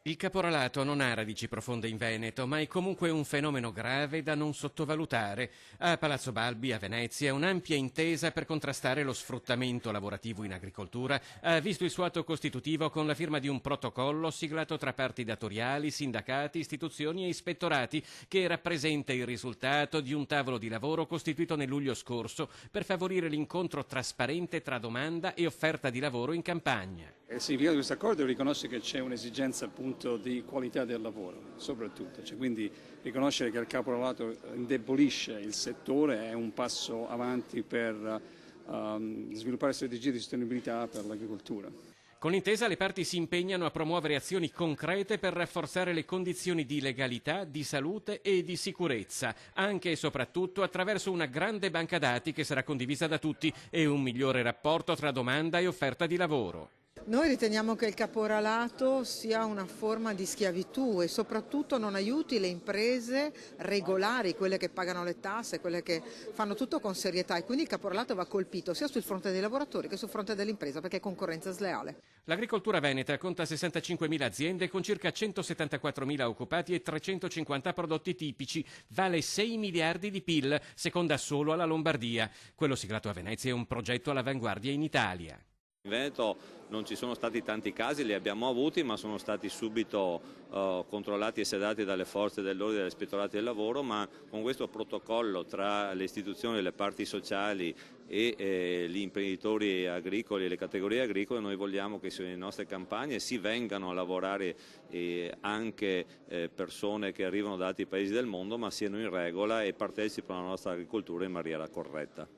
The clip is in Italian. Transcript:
Il caporalato non ha radici profonde in Veneto, ma è comunque un fenomeno grave da non sottovalutare. A Palazzo Balbi, a Venezia, un'ampia intesa per contrastare lo sfruttamento lavorativo in agricoltura ha visto il suo atto costitutivo con la firma di un protocollo siglato tra parti datoriali, sindacati, istituzioni e ispettorati, che rappresenta il risultato di un tavolo di lavoro costituito nel luglio scorso per favorire l'incontro trasparente tra domanda e offerta di lavoro in campagna. Il significato di questo accordo riconosce che c'è un'esigenza appunto di qualità del lavoro, soprattutto, quindi riconoscere che il caporalato indebolisce il settore è un passo avanti per sviluppare strategie di sostenibilità per l'agricoltura. Con l'intesa le parti si impegnano a promuovere azioni concrete per rafforzare le condizioni di legalità, di salute e di sicurezza, anche e soprattutto attraverso una grande banca dati che sarà condivisa da tutti e un migliore rapporto tra domanda e offerta di lavoro. Noi riteniamo che il caporalato sia una forma di schiavitù e soprattutto non aiuti le imprese regolari, quelle che pagano le tasse, quelle che fanno tutto con serietà, e quindi il caporalato va colpito sia sul fronte dei lavoratori che sul fronte dell'impresa, perché è concorrenza sleale. L'agricoltura veneta conta 65.000 aziende con circa 174.000 occupati e 350 prodotti tipici, vale 6 miliardi di PIL, seconda solo alla Lombardia. Quello siglato a Venezia è un progetto all'avanguardia in Italia. In Veneto non ci sono stati tanti casi, li abbiamo avuti, ma sono stati subito controllati e sedati dalle forze dell'ordine e dagli ispettorati del lavoro, ma con questo protocollo tra le istituzioni, le parti sociali e gli imprenditori agricoli e le categorie agricole noi vogliamo che sulle nostre campagne si vengano a lavorare anche persone che arrivano da altri paesi del mondo, ma siano in regola e partecipano alla nostra agricoltura in maniera corretta.